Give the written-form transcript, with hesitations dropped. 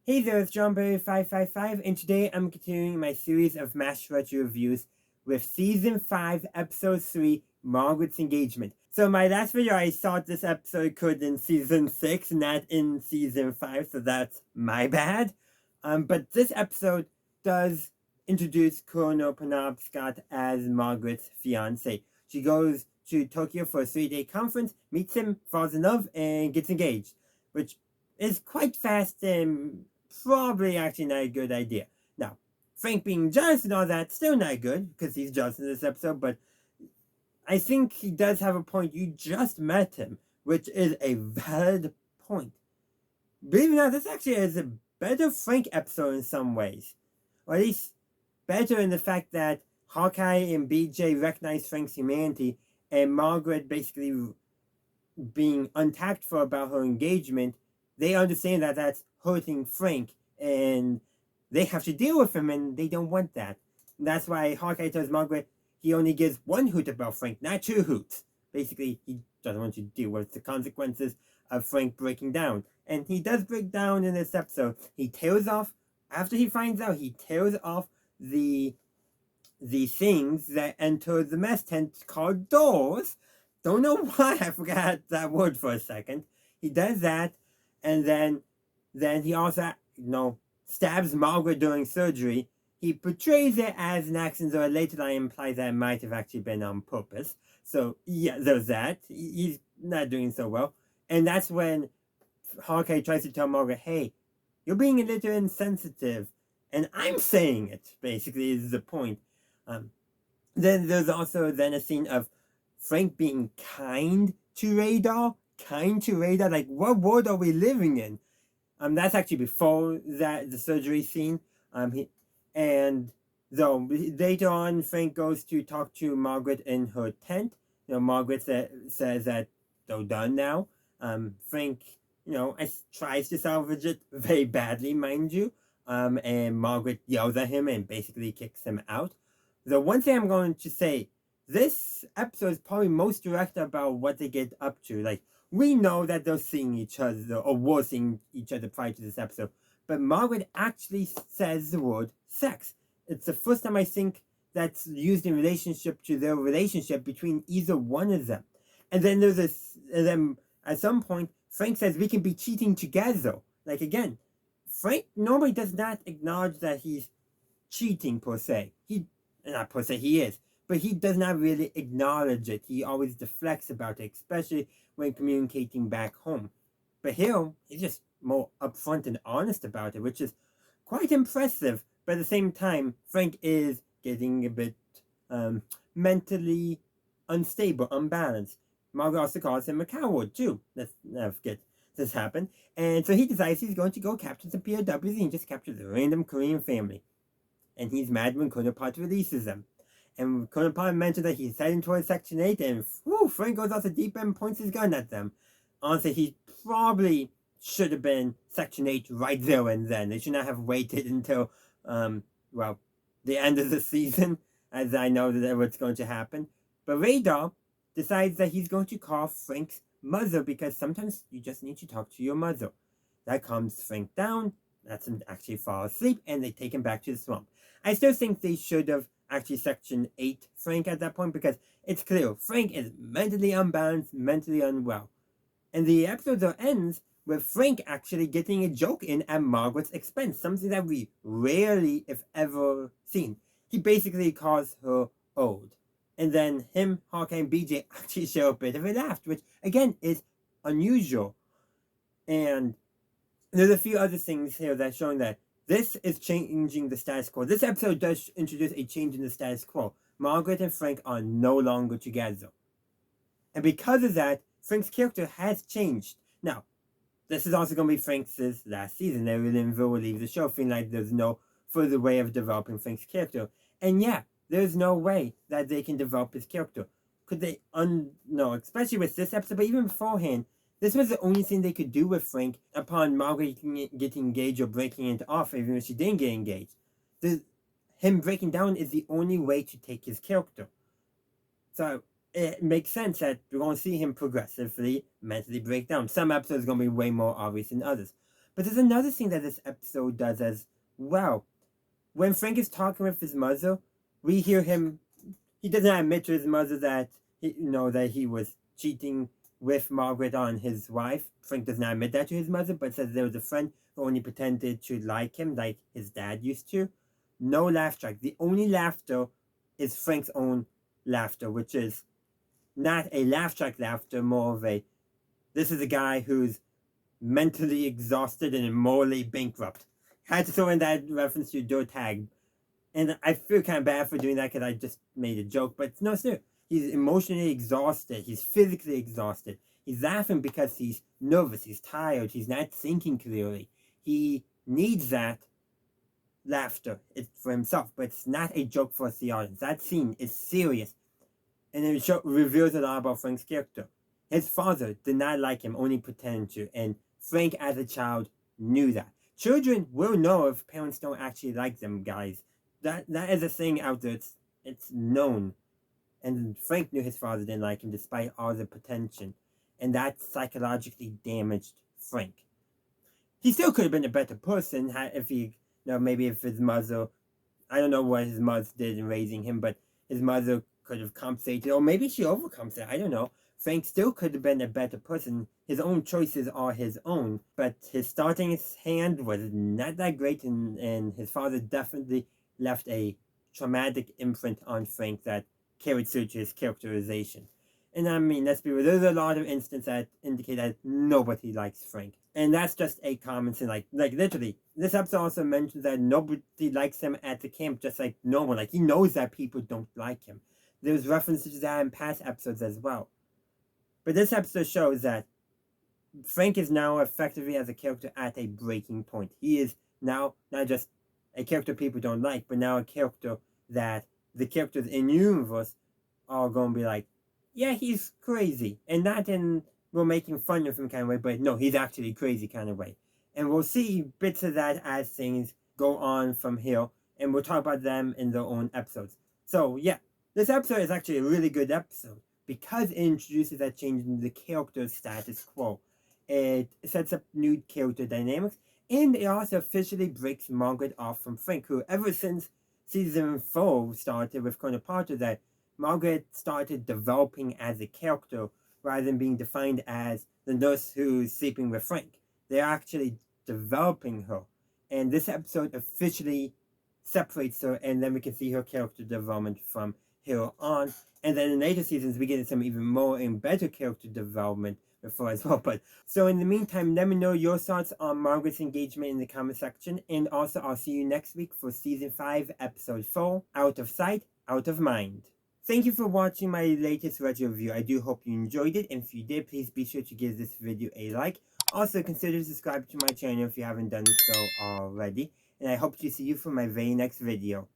Hey there, it's JohnBerry555, and today I'm continuing my series of MASH retro reviews with Season 5, Episode 3, Margaret's Engagement. So in my last video, I thought this episode occurred in Season 6, not in Season 5, so that's my bad. But this episode does introduce Colonel Penobscot as Margaret's fiancé. She goes to Tokyo for a 3-day conference, meets him, falls in love, and gets engaged, which is quite fast and probably actually not a good idea. Now, Frank being jealous and all that, still not good, because he's jealous in this episode, but I think he does have a point. You just met him, which is a valid point. Believe it or not, this actually is a better Frank episode in some ways. Or at least better in the fact that Hawkeye and BJ recognize Frank's humanity, and Margaret basically being untactful about her engagement, they understand that that's hurting Frank, and they have to deal with him, and they don't want that. And that's why Hawkeye tells Margaret he only gives one hoot about Frank, not 2 hoots. Basically, he doesn't want you to deal with the consequences of Frank breaking down. And he does break down in this episode. He tears off, after he finds out, he tears off the things that enter the mess tent called doors. Don't know why I forgot that word for a second. He does that, and then he also, stabs Margaret during surgery. He portrays it as an accident, or later I imply that it might have actually been on purpose. So, yeah, there's that. He's not doing so well. And that's when Hawkeye tries to tell Margaret, hey, you're being a little insensitive. And I'm saying it, basically, is the point. Then there's also a scene of Frank being kind to Radar. Like, what world are we living in? That's actually before the surgery scene. Later on, Frank goes to talk to Margaret in her tent. Margaret says that they're done now. Frank, tries to salvage it very badly, mind you. And Margaret yells at him and basically kicks him out. The one thing I'm going to say, this episode is probably most direct about what they get up to. Like, we know that they're seeing each other, or were seeing each other prior to this episode, but Margaret actually says the word sex. It's the first time I think that's used in relationship to their relationship between either one of them. And then at some point, Frank says we can be cheating together. Like, again, Frank normally does not acknowledge that he's cheating per se. Not per se, he is. But he does not really acknowledge it. He always deflects about it, especially when communicating back home. But here, he's just more upfront and honest about it, which is quite impressive. But at the same time, Frank is getting a bit mentally unstable, unbalanced. Margaret also calls him a coward, too. Let's not forget this happened. And so he decides he's going to go capture some POWs, and he just captures a random Korean family. And he's mad when Colonel Pot releases them. And Colonel Pot mentioned that he's heading towards Section 8, and Frank goes off the deep end and points his gun at them. Honestly, he probably should have been Section 8 right there and then. They should not have waited until, the end of the season, as I know that what's going to happen. But Radar decides that he's going to call Frank's mother, because sometimes you just need to talk to your mother. That calms Frank down, lets him actually fall asleep, and they take him back to the swamp. I still think they should have actually Section 8 Frank at that point, because it's clear Frank is mentally unbalanced, mentally unwell. And the episode ends with Frank actually getting a joke in at Margaret's expense, something that we rarely, if ever, seen. He basically calls her old. And then him, Hawkeye, and BJ actually show a bit of a laugh, which, again, is unusual. And there's a few other things here that showing that this is changing the status quo. This episode does introduce a change in the status quo. Margaret and Frank are no longer together. And because of that, Frank's character has changed. Now, this is also going to be Frank's last season. Linville will leave the show feeling like there's no further way of developing Frank's character. And yeah, there's no way that they can develop his character. Could they, especially with this episode, but even beforehand, this was the only thing they could do with Frank upon Margaret getting engaged or breaking it off, even if she didn't get engaged. Him breaking down is the only way to take his character. So it makes sense that we're going to see him progressively mentally break down. Some episodes are going to be way more obvious than others. But there's another thing that this episode does as well. When Frank is talking with his mother, we hear him. He doesn't admit to his mother that that he was cheating with Margaret on his wife. Frank does not admit that to his mother, but says there was a friend who only pretended to like him, like his dad used to. No laugh track. The only laughter is Frank's own laughter, which is not a laugh track laughter, more of a, this is a guy who's mentally exhausted and morally bankrupt. Had to throw in that reference to Joe Tag. And I feel kind of bad for doing that because I just made a joke, but no, sir. He's emotionally exhausted. He's physically exhausted. He's laughing because he's nervous. He's tired. He's not thinking clearly. He needs that laughter. It's for himself, but it's not a joke for the audience. That scene is serious. And it reveals a lot about Frank's character. His father did not like him, only pretended to. And Frank, as a child, knew that. Children will know if parents don't actually like them, guys. That is a thing out there. It's known. And Frank knew his father didn't like him despite all the pretension. And that psychologically damaged Frank. He still could have been a better person if he, maybe if his mother, I don't know what his mother did in raising him, but his mother could have compensated, or maybe she overcompensated, I don't know. Frank still could have been a better person. His own choices are his own, but his starting hand was not that great, and his father definitely left a traumatic imprint on Frank that carried through to his characterization. And I mean, let's be real, there's a lot of instances that indicate that nobody likes Frank. And that's just a common thing, like literally. This episode also mentions that nobody likes him at the camp, just like no one. Like, he knows that people don't like him. There's references to that in past episodes as well. But this episode shows that Frank is now effectively as a character at a breaking point. He is now not just a character people don't like, but now a character that the characters in the universe are going to be like, yeah, he's crazy. And not in we're making fun of him kind of way, but no, he's actually crazy kind of way. And we'll see bits of that as things go on from here, and we'll talk about them in their own episodes. So yeah, this episode is actually a really good episode because it introduces that change in the character status quo. It sets up new character dynamics, and it also officially breaks Margaret off from Frank, who ever since season 4 started with Colonel Potter, that Margaret started developing as a character rather than being defined as the nurse who's sleeping with Frank. They're actually developing her. And this episode officially separates her, and then we can see her character development from here on. And then in later seasons, we get some even more and better character development before as well. But so in the meantime, let me know your thoughts on Margaret's engagement in the comment section. And also, I'll see you next week for season 5, episode 4, Out of Sight, Out of Mind. Thank you for watching my latest retro review. I do hope you enjoyed it. And if you did, please be sure to give this video a like. Also, consider subscribing to my channel if you haven't done so already. And I hope to see you for my very next video.